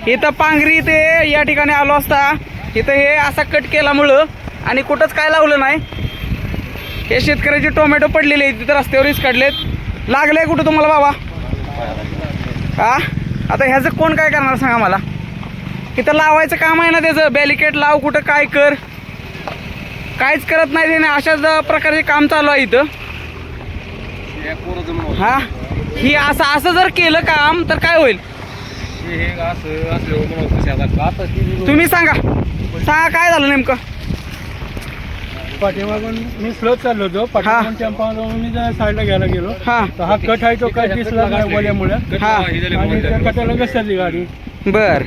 इथं पांगरी ते या ठिकाणी आलो असता इथं हे असा कट केल्यामुळं आणि कुठंच काय लावलं नाही. हे शेतकऱ्याचे टोमॅटो पडलेले आहेत तिथं रस्त्यावरच काढलेत. लागले कुठं तुम्हाला बाबा? हा आता ह्याचं कोण काय करणार सांगा मला. इथं लावायचं काम आहे ना त्याचं, बॅरिकेड लाव कुठं काय कर, काहीच करत नाही त्याने. अशाच प्रकारचे काम चालू आहे इथं. हा ही असं जर केलं काम तर काय होईल तुम्ही सांगा काय झालं नेमकं. पाठीमागून मी स्लोच चाललो होतो, पाठीमागून टेम्पावरून मी साईडला घ्यायला गेलो. तर हा कट आहे तो काय दिसला नाही वल्यामुळे आणि त्या कटाला घसरली गाडी बर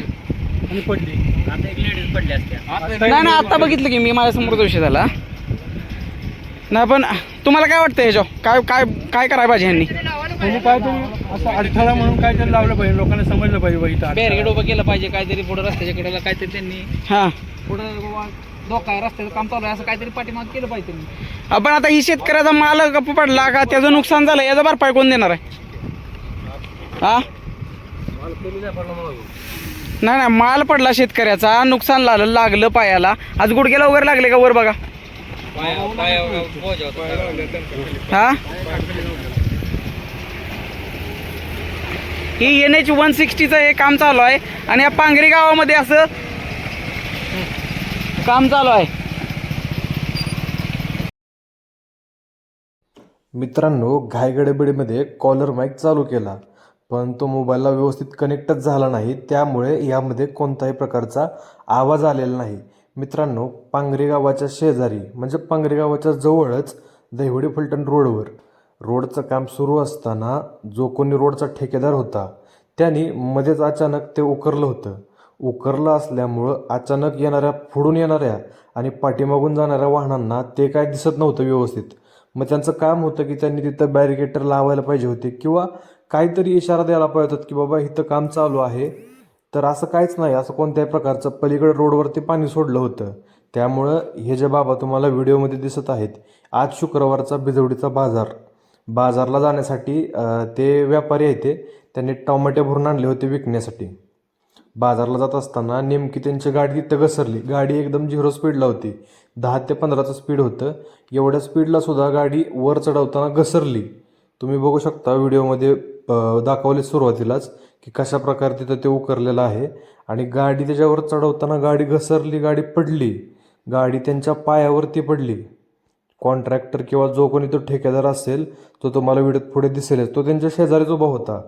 आणि पडली. आता एक लेडीज पडली असते. नाही ना आता बघितलं की मी, माझ्यासमोरचा विषय झाला नाही. पण तुम्हाला काय वाटतं ह्याच्यावर काय काय काय करायला पाहिजे ह्यांनी? म्हणजे काहीतरी असं अडथळा म्हणून काहीतरी लावलं पाहिजे, लोकांना समजलं पाहिजे इथं बॅरिकेड उभं केलं पाहिजे काहीतरी पुढे रस्त्याच्या कडेला काहीतरी त्यांनी हा पुढं बाबा धोका आहे रस्त्याचं काम चालू आहे असं काहीतरी पाठीमाग केलं पाहिजे त्यांनी. आपण आता ही शेतकऱ्याचा माल गप्प पडला का त्याचं नुकसान झालं याचा भरपाई कोण देणार आहे? हा नाही नाही माल पडला शेतकऱ्याचा, नुकसान लागलं पायाला. आज गुडघ्याला वगैरे लागले का वर बघा. हा ही NH 160चं हे काम चालू आहे आणि या पांगरी गावामध्ये असं काम चालू आहे. मित्रांनो, घाईगडबडीमध्ये कॉलर माईक चालू केला पण तो मोबाईलला व्यवस्थित कनेक्टच झाला नाही, त्यामुळे यामध्ये कोणत्याही प्रकारचा आवाज आलेला नाही. मित्रांनो, पांगरी गावाच्या शेजारी म्हणजे पांगरी गावाच्या जवळच दहिवडी फलटण रोडचं काम सुरू असताना जो कोणी रोडचा ठेकेदार होता त्यांनी मध्येच अचानक ते उकरलं होतं. उकरलं असल्यामुळं अचानक पुढून येणाऱ्या आणि पाठीमागून जाणाऱ्या वाहनांना ते काय दिसत नव्हतं व्यवस्थित. मग त्यांचं काम होतं की त्यांनी तिथं बॅरिकेटर लावायला पाहिजे होते किंवा काहीतरी इशारा द्यायला पाहिजे होता की बाबा इथं काम चालू आहे. तर असं काहीच नाही, असं कोणत्याही प्रकारचं. पलीकडे रोडवरती पाणी सोडलं होतं. त्यामुळं हे जे बाबा तुम्हाला व्हिडिओमध्ये दिसत आहेत, आज शुक्रवारचा बिजवडीचा बाजारला जाण्यासाठी ते व्यापारी आहे त्यांनी टोमॅटो भरून आणले होते विकण्यासाठी. बाजारला जात असताना नेमकी त्यांची गाडी तिथं घसरली. गाडी एकदम 0 स्पीडला होती, 10 ते 15चं स्पीड होतं. एवढ्या स्पीडला सुद्धा गाडी वर चढवताना घसरली. तुम्ही बघू शकता व्हिडिओमध्ये दाखवले सुरुवातीलाच की कशा प्रकारे तिथं ते उकरलेलं आहे. आणि गाडी त्याच्यावर चढवताना गाडी घसरली, गाडी पडली, गाडी त्यांच्या पायावरती पडली. कॉन्ट्रॅक्टर किंवा जो कोणी तो ठेकेदार असेल तो तुम्हाला व्हिडिओत पुढे दिसेलच, तो त्यांच्या शेजारीच उभा होता.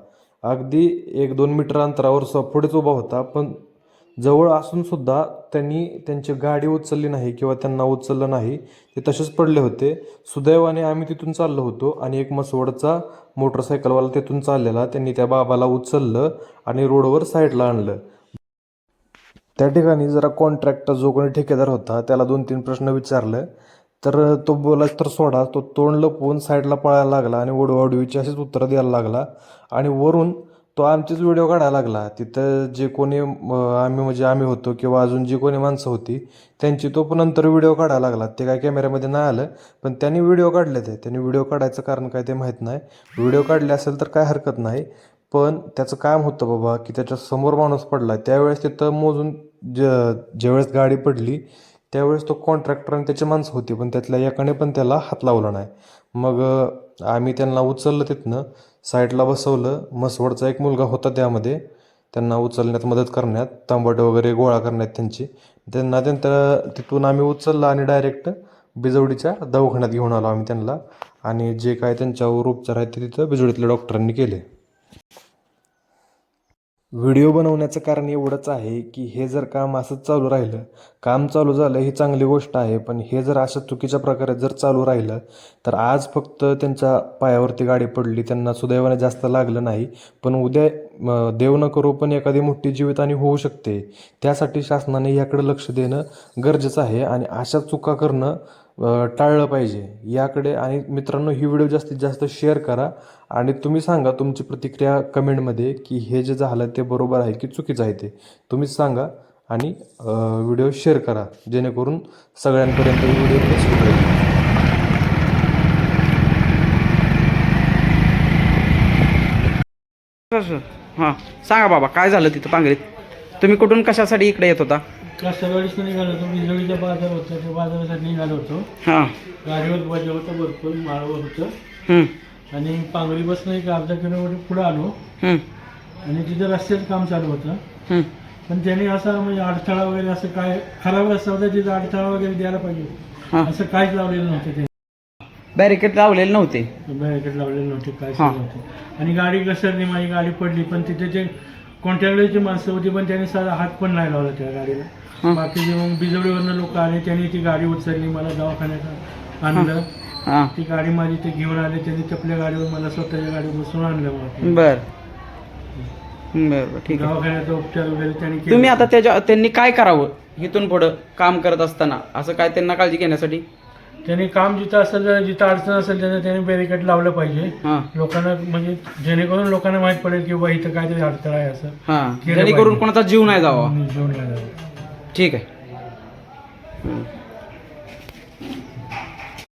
अगदी 1-2 मीटर अंतरावर पुढेच उभा होता. पण जवळ असून सुद्धा त्यांनी त्यांची गाडी उचलली नाही किंवा त्यांना उचललं नाही, ते तसेच पडले होते. सुदैवाने आम्ही तिथून चाललो होतो आणि एक मसवडचा मोटरसायकलवाला तिथून चाललेला, त्यांनी त्या बाबाला उचललं आणि रोडवर साईडला आणलं. त्या ठिकाणी जरा कॉन्ट्रॅक्टर जो कोणी ठेकेदार होता त्याला 2-3 प्रश्न विचारलं तर तो बोलायचं तर सोडा, तो तोंड लपवून साईडला पळायला लागला आणि ओढवाओढवीची अशीच उत्तरं द्यायला लागला. आणि वरून तो आमचीच व्हिडिओ काढायला लागला. तिथं जे कोणी आम्ही होतो किंवा अजून जी कोणी माणसं होती त्यांची तो पण नंतर व्हिडिओ काढायला लागला. ते काय कॅमेऱ्यामध्ये नाही आलं, पण त्यांनी व्हिडिओ काढले. त्यांनी व्हिडिओ काढायचं कारण काय ते माहीत नाही. व्हिडिओ काढले असेल तर काय हरकत नाही, पण त्याचं काम होतं बाबा की त्याच्या समोर माणूस पडला. त्यावेळेस तिथं मोजून ज्यावेळेस गाडी पडली त्यावेळेस तो कॉन्ट्रॅक्टर आणि त्याची माणसं होती, पण त्यातल्या एकाने पण त्याला हात लावला नाही. मग आम्ही त्यांना उचललं, तिथनं साईडला बसवलं. मसवडचा एक मुलगा होता त्यामध्ये, त्यांना उचलण्यात मदत करण्यात, तांबट वगैरे गोळा करण्यात त्यांना तिथून आम्ही उचललं आणि डायरेक्ट बिजवडीच्या दवाखान्यात घेऊन आलो आम्ही त्यांना. आणि जे काय त्यांच्यावर उपचार आहेत ते तिथं बिजवडीतल्या डॉक्टरांनी केले. व्हिडिओ बनवण्याचं कारण एवढंच आहे की हे जर काम असंच चालू राहिलं, काम चालू झालं ही चांगली गोष्ट आहे, पण हे जर अशा चुकीच्या प्रकारे जर चालू राहिलं तर आज फक्त त्यांच्या पायावरती गाडी पडली, त्यांना सुदैवाने जास्त लागलं नाही, पण उद्या देव न करो पण एखादी मोठी जीवितहानी होऊ शकते. त्यासाठी शासनाने याकडे लक्ष देणं गरजेचं आहे आणि अशा चुका करणं टाळलं पाहिजे याकडे. आणि मित्रांनो, ही व्हिडिओ जास्तीत जास्त शेअर करा आणि तुम्ही सांगा तुमची प्रतिक्रिया कमेंटमध्ये की हे जे झालं ते बरोबर आहे की चुकीचं आहे ते तुम्हीच सांगा. आणि व्हिडिओ शेअर करा जेणेकरून सगळ्यांपर्यंत ही व्हिडिओ पोहोचली पाहिजे. हां सांगा बाबा काय झालं तिथं पांगरीत? तुम्ही कुठून कशासाठी इकडे येत होता? का सवारीच निघालो होतो, बिजोळीचा बाजार होता, त्या बाजारासाठी निघालो होतो. हां. गाडीवर बजाव होतं, भरपूर माळवं होतं हं, आणि पांगरी बसनं एक अर्धा किलोमीटर पुढे आलो हं, आणि तिथं रस्त्याचं काम चालू होतं. हं. पण त्यांनी असा म्हणजे अडथळा वगैरे असं काय खराब रस्ता होता तिथं अडथळा वगैरे द्यायला पाहिजे हां. असं काहीच लावलेलं नव्हतं. ते बॅरिकेड लावलेले नव्हते. बॅरिकेड लावलेलं नव्हते, काहीच हां. नव्हतं. आणि गाडी घसरली, माझी गाडी पडली, पण तिथे जे कॉन्ट्रॅक्टरची माणसं होती पण त्यांनी साधा हात पण नाही लावला त्या गाडीला. हां. बाकीचे मग बिजवडीवरनं लोक आले, त्यांनी ती गाडी उचलली, मला दवाखान्यात आणलं. हां. ती गाडी माझी ते घेऊन आले, त्यांनी आपल्या गाडीवर मला स्वतःच्या गाडीवर बसून आणलं. मला बर बर ठीक आहे. दवाखान्याचा उपचार वगैरे त्यांनी केले. तुम्ही आता त्यांनी काय करावं इथून पुढं काम करत असताना, असं काय त्यांना काळजी घेण्यासाठी? त्यांनी काम जिथं असेल, जिथं अडचण असेल त्यांनी बॅरिकेड लावलं पाहिजे. हां. लोकांना म्हणजे जेणेकरून लोकांना माहित पडेल की बाबा इथं काहीतरी अडथळा आहे असं. हां, केलं जेणेकरून पाहिजे. कोणाचा जीव नाही जावा. जीवन नाही जावं. ठीक आहे. हं.